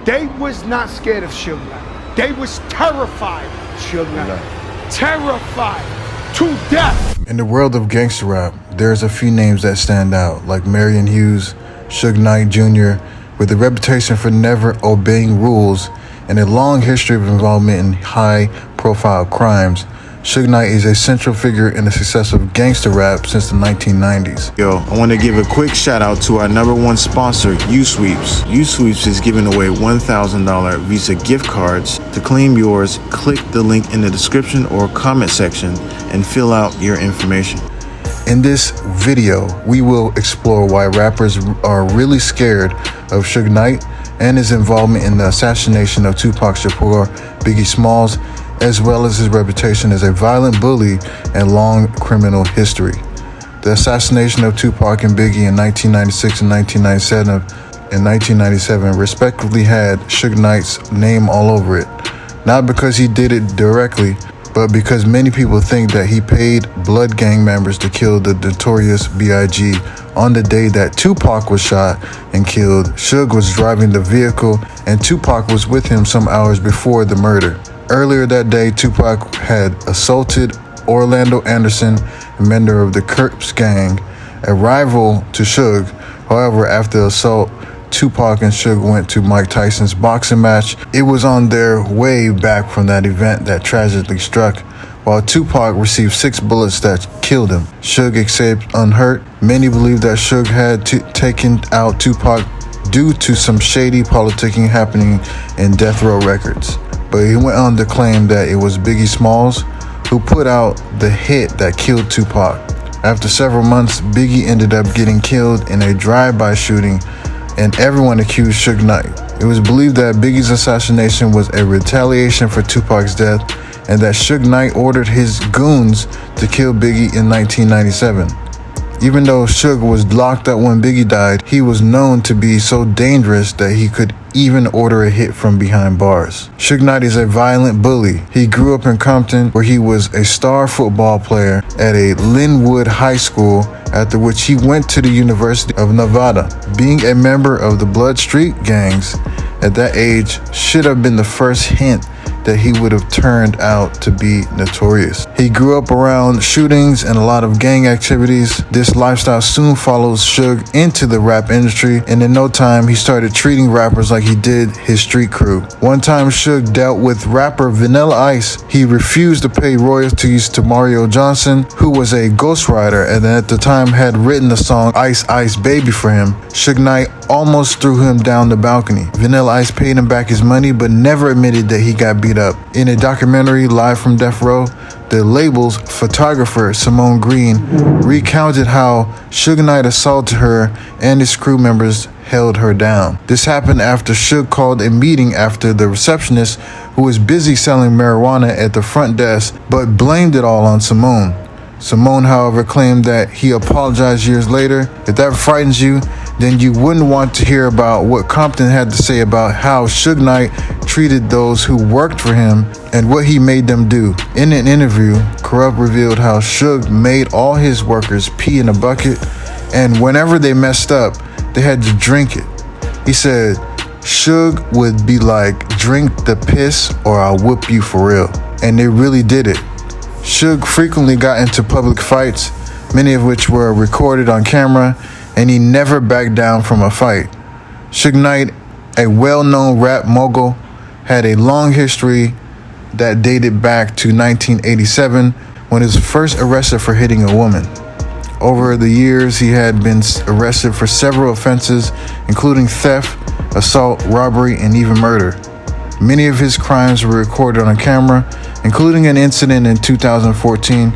They was not scared of Suge Knight. They was terrified of Suge Knight. Terrified to death. In the world of gangster rap, there's a few names that stand out, like Marion Hughes, Suge Knight Jr., with a reputation for never obeying rules and a long history of involvement in high-profile crimes. Suge Knight is a central figure in the success of gangster rap since the 1990s. Yo, I want to give a quick shout out to our #1 sponsor, U-Sweeps. U-Sweeps is giving away $1,000 Visa gift cards. To claim yours, click the link in the description or comment section and fill out your information. In this video, we will explore why rappers are really scared of Suge Knight and his involvement in the assassination of Tupac Shakur Biggie Smalls, as well as his reputation as a violent bully and long criminal history. The assassination of Tupac and Biggie in 1996 and 1997 respectively had Suge Knight's name all over it, not because he did it directly, but because many people think that he paid blood gang members to kill the notorious B.I.G. on the day that Tupac was shot and killed. Suge was driving the vehicle and Tupac was with him some hours before the murder. Earlier that day, Tupac had assaulted Orlando Anderson, a member of the Crips gang, a rival to Suge. However, after the assault, Tupac and Suge went to Mike Tyson's boxing match. It was on their way back from that event that tragically struck. While Tupac received 6 bullets that killed him, Suge escaped unhurt. Many believe that Suge had taken out Tupac due to some shady politicking happening in Death Row Records. But he went on to claim that it was Biggie Smalls who put out the hit that killed Tupac. After several months, Biggie ended up getting killed in a drive-by shooting, and everyone accused Suge Knight. It was believed that Biggie's assassination was a retaliation for Tupac's death, and that Suge Knight ordered his goons to kill Biggie in 1997. Even though Suge was locked up when Biggie died, he was known to be so dangerous that he could even order a hit from behind bars. Suge Knight is a violent bully. He grew up in Compton, where he was a star football player at a Linwood High School, after which he went to the University of Nevada. Being a member of the Blood Street gangs at that age should have been the first hint that he would have turned out to be notorious. He grew up around shootings and a lot of gang activities. This lifestyle soon follows Suge into the rap industry, and in no time he started treating rappers like he did his street crew. One time Suge dealt with rapper Vanilla Ice. He refused to pay royalties to Mario Johnson, who was a ghostwriter and at the time had written the song Ice Ice Baby for him. Suge Knight almost threw him down the balcony. Vanilla Ice paid him back his money but never admitted that he got beat up. In a documentary, Live from Death Row, the label's photographer, Simone Green, recounted how Suge Knight assaulted her and his crew members held her down. This happened after Suge called a meeting after the receptionist, who was busy selling marijuana at the front desk, but blamed it all on Simone. Simone, however, claimed that he apologized years later. If that frightens you, then you wouldn't want to hear about what Compton had to say about how Suge Knight treated those who worked for him and what he made them do. In an interview, Corrupt revealed how Suge made all his workers pee in a bucket, and whenever they messed up, they had to drink it. He said, Suge would be like, drink the piss or I'll whoop you for real. And they really did it. Suge frequently got into public fights, many of which were recorded on camera, and he never backed down from a fight. Suge Knight, a well-known rap mogul, had a long history that dated back to 1987 when he was first arrested for hitting a woman. Over the years, he had been arrested for several offenses, including theft, assault, robbery, and even murder. Many of his crimes were recorded on camera, including an incident in 2014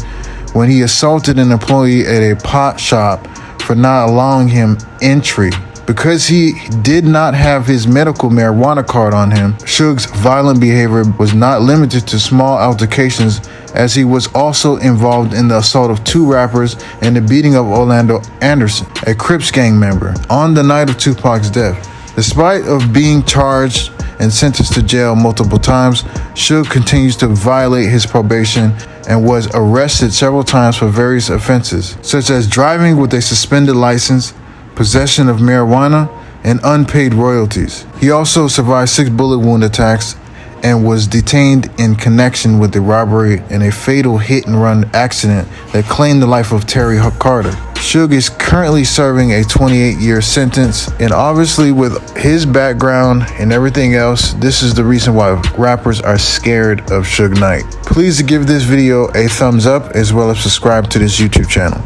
when he assaulted an employee at a pot shop for not allowing him entry. Because he did not have his medical marijuana card on him, Suge's violent behavior was not limited to small altercations, as he was also involved in the assault of 2 rappers and the beating of Orlando Anderson, a Crips gang member, on the night of Tupac's death. Despite of being charged and sentenced to jail multiple times, Suge continues to violate his probation and was arrested several times for various offenses, such as driving with a suspended license, possession of marijuana, and unpaid royalties. He also survived 6 bullet wound attacks and was detained in connection with the robbery in a fatal hit-and-run accident that claimed the life of Terry Carter. Suge is currently serving a 28-year sentence, and obviously with his background and everything else, this is the reason why rappers are scared of Suge Knight. Please give this video a thumbs up as well as subscribe to this YouTube channel.